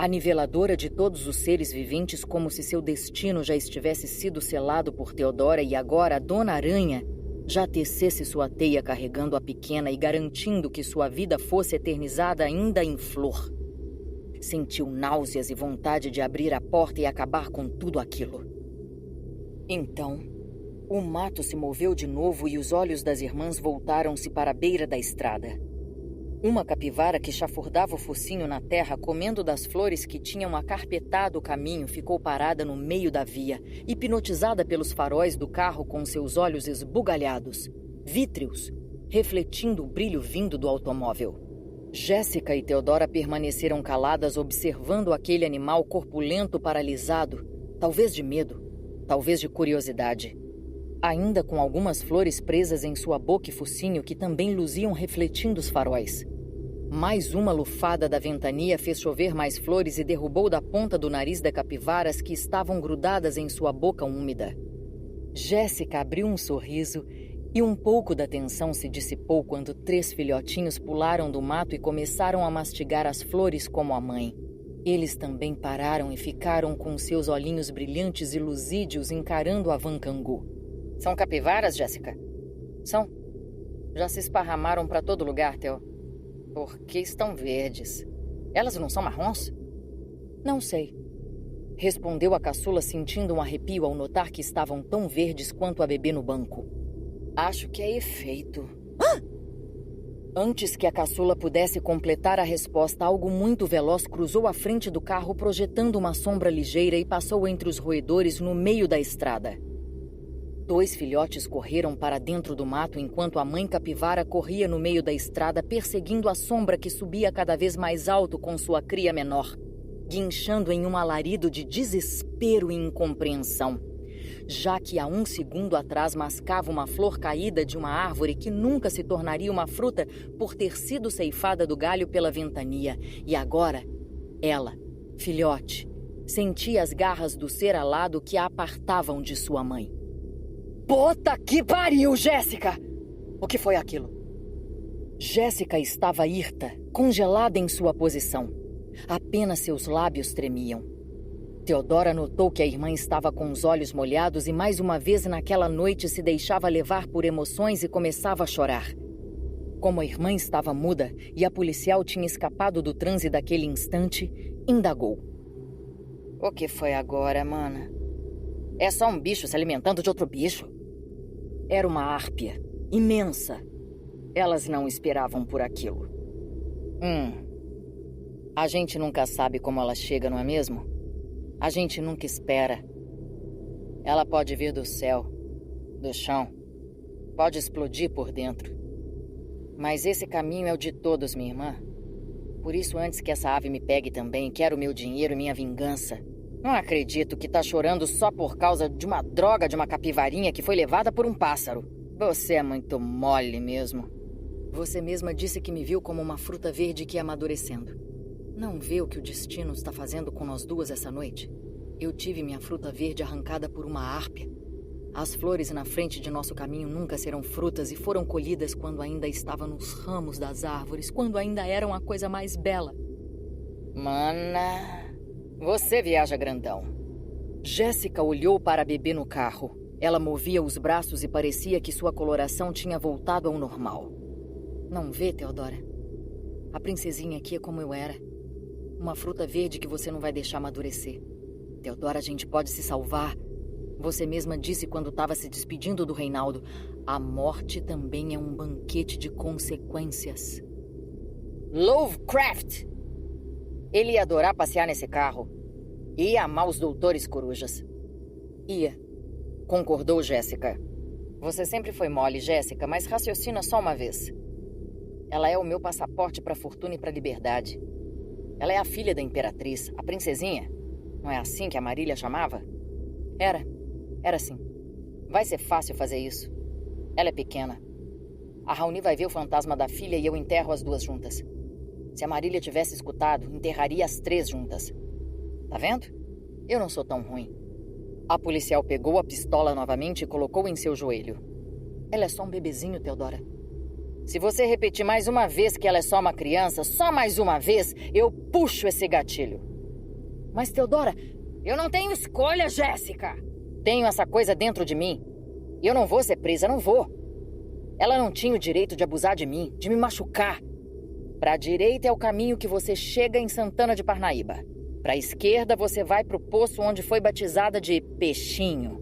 A niveladora de todos os seres viventes, como se seu destino já estivesse sido selado por Theodora e agora a Dona Aranha já tecesse sua teia carregando a pequena e garantindo que sua vida fosse eternizada ainda em flor. Sentiu náuseas e vontade de abrir a porta e acabar com tudo aquilo. Então, o mato se moveu de novo e os olhos das irmãs voltaram-se para a beira da estrada. Uma capivara que chafurdava o focinho na terra, comendo das flores que tinham acarpetado o caminho, ficou parada no meio da via, hipnotizada pelos faróis do carro com seus olhos esbugalhados, vítreos, refletindo o brilho vindo do automóvel. Jéssica e Theodora permaneceram caladas, observando aquele animal corpulento paralisado, talvez de medo, talvez de curiosidade. Ainda com algumas flores presas em sua boca e focinho que também luziam refletindo os faróis. Mais uma lufada da ventania fez chover mais flores e derrubou da ponta do nariz da capivara as que estavam grudadas em sua boca úmida. Jéssica abriu um sorriso e um pouco da tensão se dissipou quando 3 filhotinhos pularam do mato e começaram a mastigar as flores como a mãe. Eles também pararam e ficaram com seus olhinhos brilhantes e luzídeos encarando a Vancangu. "São capivaras, Jéssica?" "São. Já se esparramaram para todo lugar, Theo." "Por que estão verdes? Elas não são marrons?" "Não sei," respondeu a caçula, sentindo um arrepio ao notar que estavam tão verdes quanto a bebê no banco. "Acho que é efeito." Ah! Antes que a caçula pudesse completar a resposta, algo muito veloz cruzou a frente do carro, projetando uma sombra ligeira e passou entre os roedores no meio da estrada. 2 filhotes correram para dentro do mato enquanto a mãe capivara corria no meio da estrada perseguindo a sombra que subia cada vez mais alto com sua cria menor, guinchando em um alarido de desespero e incompreensão, já que há 1 segundo atrás mascava uma flor caída de uma árvore que nunca se tornaria uma fruta por ter sido ceifada do galho pela ventania, e agora, ela, filhote, sentia as garras do ser alado que a apartavam de sua mãe. "Puta que pariu, Jéssica!" O que foi aquilo? Jéssica estava hirta, congelada em sua posição. Apenas seus lábios tremiam. Theodora notou que a irmã estava com os olhos molhados e mais uma vez naquela noite se deixava levar por emoções e começava a chorar. Como a irmã estava muda e a policial tinha escapado do transe daquele instante, indagou. "O que foi agora, mana? É só um bicho se alimentando de outro bicho?" Era uma árpia, imensa. Elas não esperavam por aquilo. A gente nunca sabe como ela chega, não é mesmo? A gente nunca espera. Ela pode vir do céu, do chão, pode explodir por dentro. Mas esse caminho é o de todos, minha irmã. Por isso, antes que essa ave me pegue também, quero meu dinheiro e minha vingança. Não acredito que tá chorando só por causa de uma droga de uma capivarinha que foi levada por um pássaro. Você é muito mole mesmo. Você mesma disse que me viu como uma fruta verde que ia amadurecendo. Não vê o que o destino está fazendo com nós duas essa noite? Eu tive minha fruta verde arrancada por uma árpia. As flores na frente de nosso caminho nunca serão frutas e foram colhidas quando ainda estava nos ramos das árvores, quando ainda eram a coisa mais bela. Mana, você viaja grandão. Jéssica olhou para a bebê no carro. Ela movia os braços e parecia que sua coloração tinha voltado ao normal. Não vê, Teodora? A princesinha aqui é como eu era. Uma fruta verde que você não vai deixar amadurecer. Teodora, a gente pode se salvar. Você mesma disse quando estava se despedindo do Reinaldo. A morte também é um banquete de consequências. Lovecraft! Ele ia adorar passear nesse carro. Ia amar os doutores corujas. Ia. Concordou Jéssica. Você sempre foi mole, Jéssica, mas raciocina só uma vez. Ela é o meu passaporte para a fortuna e para a liberdade. Ela é a filha da imperatriz, a princesinha. Não é assim que a Marília chamava? Era sim. Vai ser fácil fazer isso. Ela é pequena. A Raoni vai ver o fantasma da filha e eu enterro as duas juntas. Se a Marília tivesse escutado, enterraria as 3 juntas. Tá vendo? Eu não sou tão ruim. A policial pegou a pistola novamente e colocou em seu joelho. Ela é só um bebezinho, Teodora. Se você repetir mais uma vez que ela é só uma criança, só mais uma vez, eu puxo esse gatilho. Mas, Teodora, eu não tenho escolha, Jéssica. Tenho essa coisa dentro de mim. E eu não vou ser presa, não vou. Ela não tinha o direito de abusar de mim, de me machucar. Pra direita é o caminho que você chega em Santana de Parnaíba. Pra esquerda, você vai pro poço onde foi batizada de Peixinho.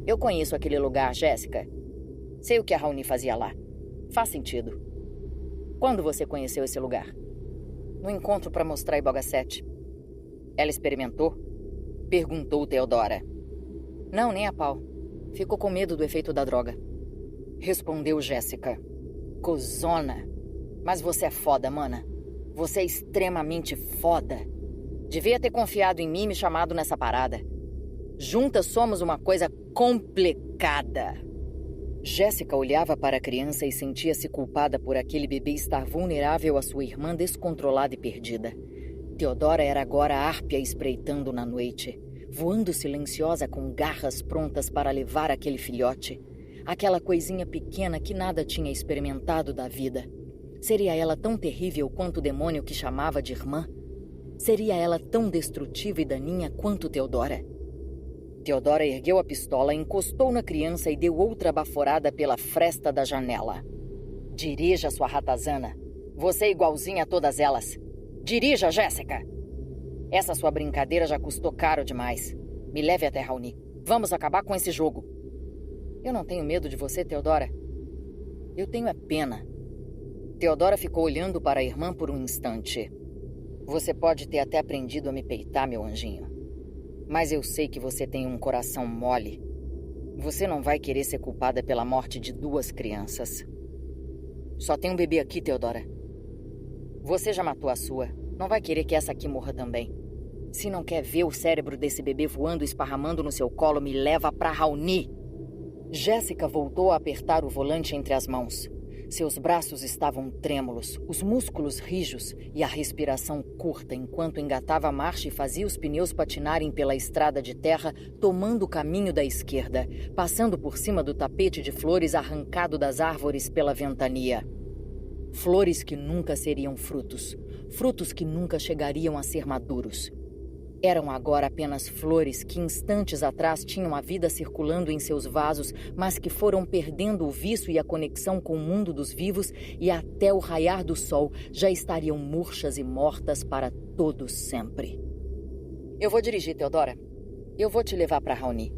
Eu conheço aquele lugar, Jéssica. Sei o que a Raoni fazia lá. Faz sentido. Quando você conheceu esse lugar? No encontro para mostrar Iboga 7. Ela experimentou? Perguntou Teodora. Não, nem a pau. Ficou com medo do efeito da droga. Respondeu Jéssica. Cozona. Mas você é foda, mana. Você é extremamente foda. Devia ter confiado em mim e me chamado nessa parada. Juntas somos uma coisa complicada. Jéssica olhava para a criança e sentia-se culpada por aquele bebê estar vulnerável à sua irmã descontrolada e perdida. Teodora era agora a Árpia espreitando na noite, voando silenciosa com garras prontas para levar aquele filhote, aquela coisinha pequena que nada tinha experimentado da vida. Seria ela tão terrível quanto o demônio que chamava de irmã? Seria ela tão destrutiva e daninha quanto Teodora? Teodora ergueu a pistola, encostou na criança e deu outra baforada pela fresta da janela. Dirija, sua ratazana. Você é igualzinha a todas elas. Dirija, Jéssica! Essa sua brincadeira já custou caro demais. Me leve até Raoni. Vamos acabar com esse jogo. Eu não tenho medo de você, Teodora. Eu tenho pena. Teodora ficou olhando para a irmã por um instante. Você pode ter até aprendido a me peitar, meu anjinho. Mas eu sei que você tem um coração mole. Você não vai querer ser culpada pela morte de 2 crianças. Só tem um bebê aqui, Teodora. Você já matou a sua. Não vai querer que essa aqui morra também. Se não quer ver o cérebro desse bebê voando e esparramando no seu colo, me leva pra Raoni. Jéssica voltou a apertar o volante entre as mãos. Seus braços estavam trêmulos, os músculos rijos e a respiração curta enquanto engatava a marcha e fazia os pneus patinarem pela estrada de terra, tomando o caminho da esquerda, passando por cima do tapete de flores arrancado das árvores pela ventania. Flores que nunca seriam frutos, frutos que nunca chegariam a ser maduros. Eram agora apenas flores que instantes atrás tinham a vida circulando em seus vasos, mas que foram perdendo o vício e a conexão com o mundo dos vivos e até o raiar do sol já estariam murchas e mortas para todo sempre. Eu vou dirigir, Teodora. Eu vou te levar para Raoni.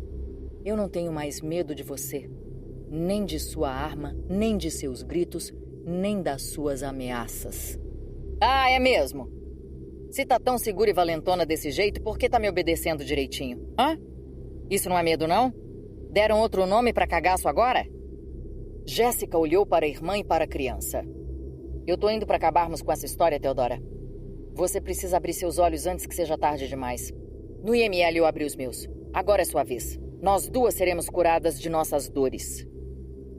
Eu não tenho mais medo de você, nem de sua arma, nem de seus gritos, nem das suas ameaças. Ah, é mesmo? Se tá tão segura e valentona desse jeito, por que tá me obedecendo direitinho? Hã? Isso não é medo, não? Deram outro nome pra cagaço agora? Jéssica olhou para a irmã e para a criança. Eu tô indo pra acabarmos com essa história, Teodora. Você precisa abrir seus olhos antes que seja tarde demais. No IML eu abri os meus. Agora é sua vez. Nós 2 seremos curadas de nossas dores.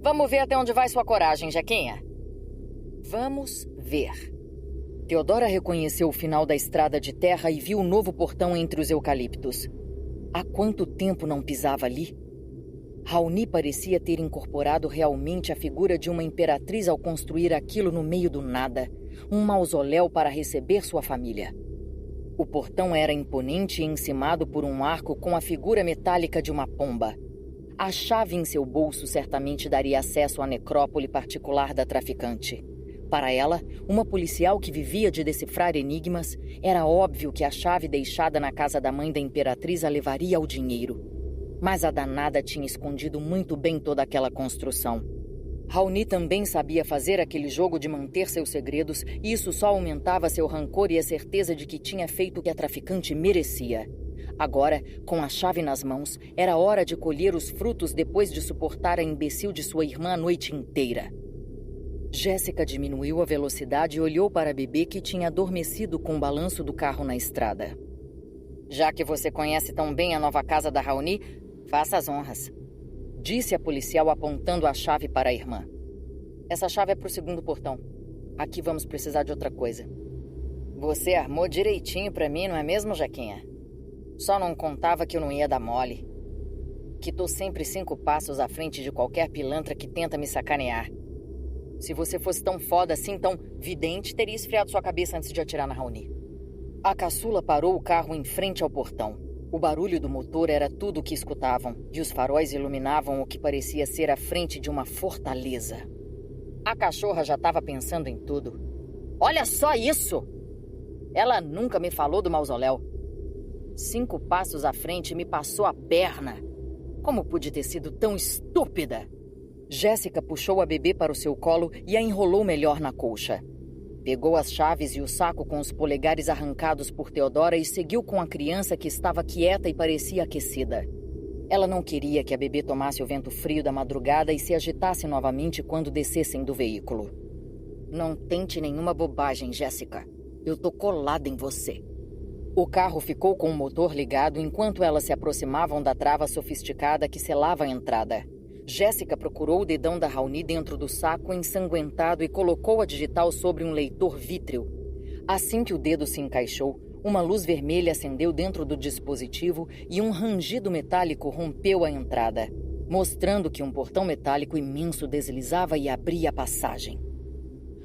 Vamos ver até onde vai sua coragem, Jequinha. Vamos ver. Teodora reconheceu o final da estrada de terra e viu o novo portão entre os eucaliptos. Há quanto tempo não pisava ali? Raoni parecia ter incorporado realmente a figura de uma imperatriz ao construir aquilo no meio do nada, um mausoléu para receber sua família. O portão era imponente e encimado por um arco com a figura metálica de uma pomba. A chave em seu bolso certamente daria acesso à necrópole particular da traficante. Para ela, uma policial que vivia de decifrar enigmas, era óbvio que a chave deixada na casa da mãe da imperatriz a levaria ao dinheiro. Mas a danada tinha escondido muito bem toda aquela construção. Raoni também sabia fazer aquele jogo de manter seus segredos, e isso só aumentava seu rancor e a certeza de que tinha feito o que a traficante merecia. Agora, com a chave nas mãos, era hora de colher os frutos depois de suportar a imbecil de sua irmã a noite inteira. Jéssica diminuiu a velocidade e olhou para a bebê que tinha adormecido com o balanço do carro na estrada. Já que você conhece tão bem a nova casa da Raoni, faça as honras, disse a policial apontando a chave para a irmã. Essa chave é para o segundo portão. Aqui vamos precisar de outra coisa. Você armou direitinho para mim, não é mesmo, Jequinha? Só não contava que eu não ia dar mole. Que tô sempre 5 passos à frente de qualquer pilantra que tenta me sacanear. Se você fosse tão foda assim, tão vidente, teria esfriado sua cabeça antes de atirar na Raoni. A caçula parou o carro em frente ao portão. O barulho do motor era tudo o que escutavam, e os faróis iluminavam o que parecia ser a frente de uma fortaleza. A cachorra já estava pensando em tudo. Olha só isso! Ela nunca me falou do mausoléu. 5 passos à frente me passou a perna. Como pude ter sido tão estúpida? Jéssica puxou a bebê para o seu colo e a enrolou melhor na colcha. Pegou as chaves e o saco com os polegares arrancados por Teodora e seguiu com a criança que estava quieta e parecia aquecida. Ela não queria que a bebê tomasse o vento frio da madrugada e se agitasse novamente quando descessem do veículo. Não tente nenhuma bobagem, Jéssica. Eu tô colada em você. O carro ficou com o motor ligado enquanto elas se aproximavam da trava sofisticada que selava a entrada. Jéssica procurou o dedão da Raoni dentro do saco ensanguentado e colocou a digital sobre um leitor vítreo. Assim que o dedo se encaixou, uma luz vermelha acendeu dentro do dispositivo e um rangido metálico rompeu a entrada, mostrando que um portão metálico imenso deslizava e abria a passagem.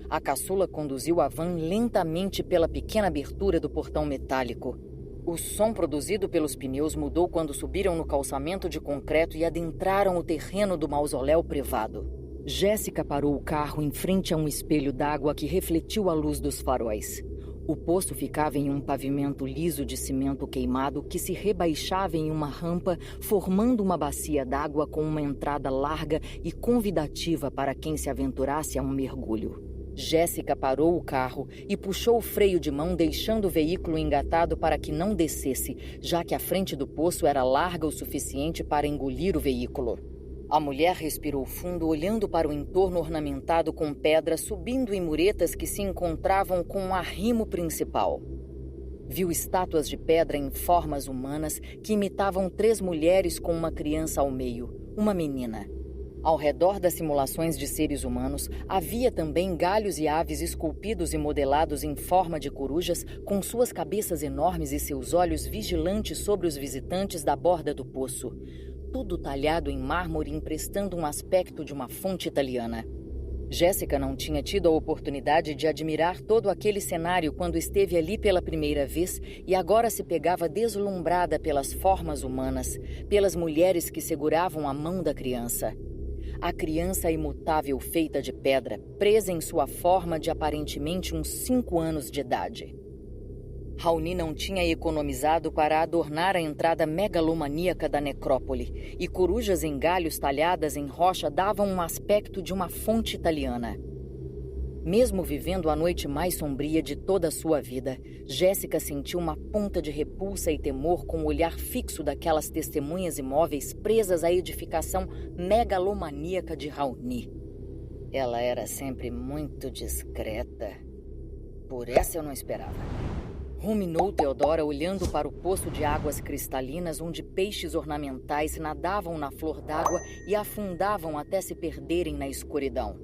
A caçula conduziu a van lentamente pela pequena abertura do portão metálico. O som produzido pelos pneus mudou quando subiram no calçamento de concreto e adentraram o terreno do mausoléu privado. Jéssica parou o carro em frente a um espelho d'água que refletiu a luz dos faróis. O poço ficava em um pavimento liso de cimento queimado que se rebaixava em uma rampa, formando uma bacia d'água com uma entrada larga e convidativa para quem se aventurasse a um mergulho. Jéssica parou o carro e puxou o freio de mão, deixando o veículo engatado para que não descesse, já que a frente do poço era larga o suficiente para engolir o veículo. A mulher respirou fundo, olhando para o entorno ornamentado com pedras subindo em muretas que se encontravam com o arrimo principal. Viu estátuas de pedra em formas humanas que imitavam 3 mulheres com uma criança ao meio, uma menina. Ao redor das simulações de seres humanos, havia também galhos e aves esculpidos e modelados em forma de corujas, com suas cabeças enormes e seus olhos vigilantes sobre os visitantes da borda do poço. Tudo talhado em mármore, emprestando um aspecto de uma fonte italiana. Jéssica não tinha tido a oportunidade de admirar todo aquele cenário quando esteve ali pela primeira vez e agora se pegava deslumbrada pelas formas humanas, pelas mulheres que seguravam a mão da criança. A criança imutável feita de pedra, presa em sua forma de aparentemente uns 5 anos de idade. Raoni não tinha economizado para adornar a entrada megalomaníaca da necrópole, e corujas em galhos talhadas em rocha davam um aspecto de uma fonte italiana. Mesmo vivendo a noite mais sombria de toda a sua vida, Jéssica sentiu uma ponta de repulsa e temor com o olhar fixo daquelas testemunhas imóveis presas à edificação megalomaníaca de Raoni. Ela era sempre muito discreta. Por essa eu não esperava. ruminou Theodora, olhando para o poço de águas cristalinas onde peixes ornamentais nadavam na flor d'água e afundavam até se perderem na escuridão.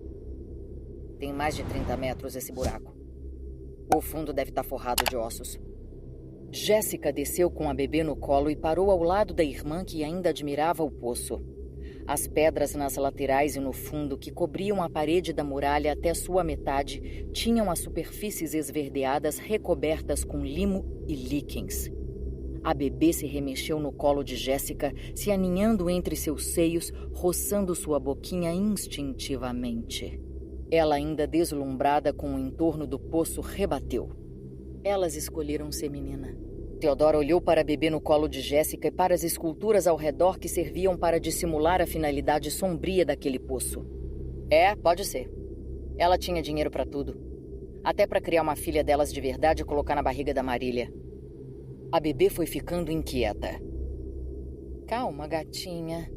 Tem mais de 30 metros esse buraco. O fundo deve estar forrado de ossos. Jéssica desceu com a bebê no colo e parou ao lado da irmã, que ainda admirava o poço. As pedras nas laterais e no fundo, que cobriam a parede da muralha até sua metade, tinham as superfícies esverdeadas recobertas com limo e líquens. A bebê se remexeu no colo de Jéssica, se aninhando entre seus seios, roçando sua boquinha instintivamente. Ela, ainda deslumbrada com o entorno do poço, rebateu. Elas escolheram ser menina. Theodora olhou para a bebê no colo de Jéssica e para as esculturas ao redor que serviam para dissimular a finalidade sombria daquele poço. Pode ser. Ela tinha dinheiro para tudo. Até para criar uma filha delas de verdade e colocar na barriga da Marília. A bebê foi ficando inquieta. Calma, gatinha.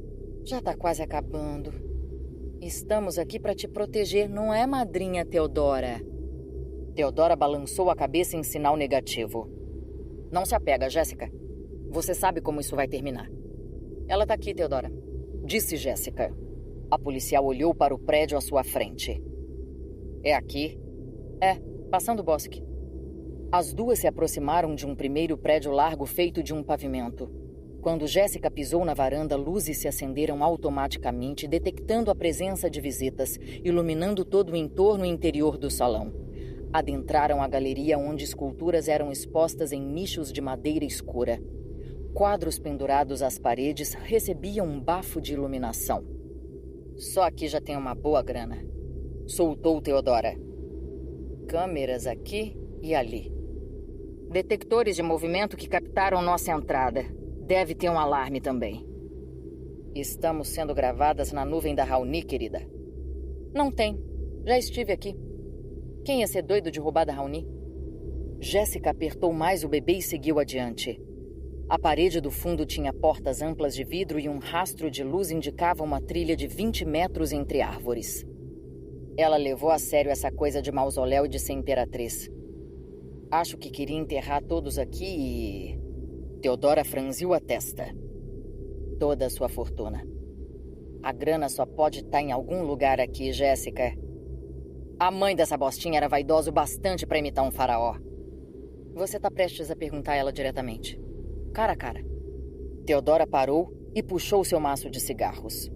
Já tá quase acabando. Estamos aqui para te proteger, não é, madrinha Theodora? Theodora balançou a cabeça em sinal negativo. Não se apega, Jéssica. Você sabe como isso vai terminar. Ela tá aqui, Theodora, disse Jéssica. A policial olhou para o prédio à sua frente. É aqui? Passando o bosque. As duas se aproximaram de um primeiro prédio largo feito de um pavimento. Quando Jéssica pisou na varanda, luzes se acenderam automaticamente, detectando a presença de visitas, iluminando todo o entorno interior do salão. Adentraram a galeria onde esculturas eram expostas em nichos de madeira escura. Quadros pendurados às paredes recebiam um bafo de iluminação. Só aqui já tem uma boa grana, soltou Theodora. Câmeras aqui e ali. Detectores de movimento que captaram nossa entrada. Deve ter um alarme também. Estamos sendo gravadas na nuvem da Raoni, querida. Não tem. Já estive aqui. Quem ia ser doido de roubar da Raoni? Jéssica apertou mais o bebê e seguiu adiante. A parede do fundo tinha portas amplas de vidro e um rastro de luz indicava uma trilha de 20 metros entre árvores. Ela levou a sério essa coisa de mausoléu e de ser imperatriz. Acho que queria enterrar todos aqui e... Theodora franziu a testa. Toda a sua fortuna. A grana só pode estar em algum lugar aqui, Jéssica. A mãe dessa bostinha era vaidosa o bastante para imitar um faraó. Você tá prestes a perguntar a ela diretamente. Cara a cara. Theodora parou e puxou seu maço de cigarros.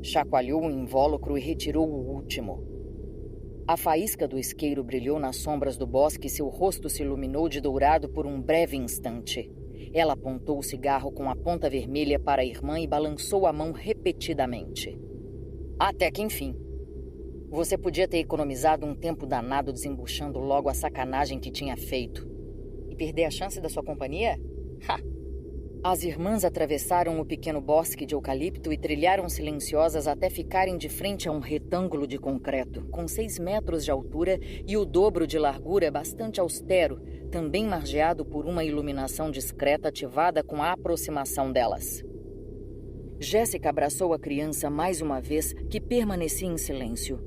Chacoalhou o invólucro e retirou o último. A faísca do isqueiro brilhou nas sombras do bosque e seu rosto se iluminou de dourado por um breve instante. Ela apontou o cigarro com a ponta vermelha para a irmã e balançou a mão repetidamente. Até que enfim. Você podia ter economizado um tempo danado desembuchando logo a sacanagem que tinha feito. E perder a chance da sua companhia? Ha! As irmãs atravessaram o pequeno bosque de eucalipto e trilharam silenciosas até ficarem de frente a um retângulo de concreto, com 6 metros de altura e o dobro de largura, bastante austero, também margeado por uma iluminação discreta ativada com a aproximação delas. Jéssica abraçou a criança mais uma vez, que permanecia em silêncio.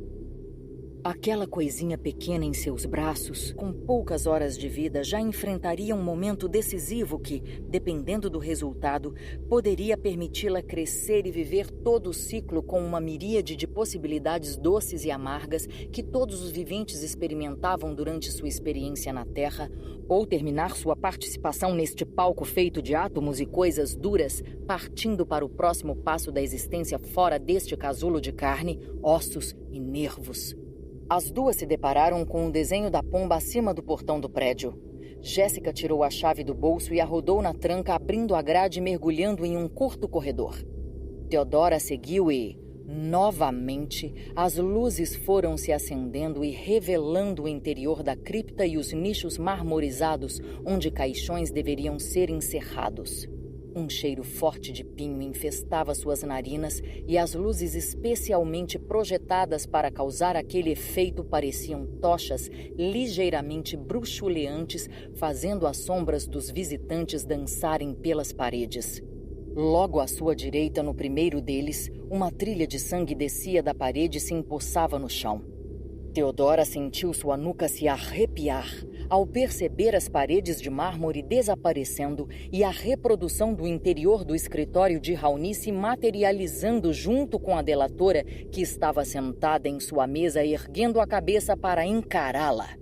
Aquela coisinha pequena em seus braços, com poucas horas de vida, já enfrentaria um momento decisivo que, dependendo do resultado, poderia permiti-la crescer e viver todo o ciclo com uma miríade de possibilidades doces e amargas que todos os viventes experimentavam durante sua experiência na Terra, ou terminar sua participação neste palco feito de átomos e coisas duras, partindo para o próximo passo da existência fora deste casulo de carne, ossos e nervos. As duas se depararam com o desenho da pomba acima do portão do prédio. Jéssica tirou a chave do bolso e a rodou na tranca, abrindo a grade e mergulhando em um curto corredor. Theodora seguiu e, novamente, as luzes foram se acendendo e revelando o interior da cripta e os nichos marmorizados onde caixões deveriam ser encerrados. Um cheiro forte de pinho infestava suas narinas e as luzes especialmente projetadas para causar aquele efeito pareciam tochas ligeiramente bruxuleantes, fazendo as sombras dos visitantes dançarem pelas paredes. Logo à sua direita, no primeiro deles, uma trilha de sangue descia da parede e se empoçava no chão. Theodora sentiu sua nuca se arrepiar, Ao perceber as paredes de mármore desaparecendo e a reprodução do interior do escritório de Raoni se materializando junto com a delatora, que estava sentada em sua mesa erguendo a cabeça para encará-la.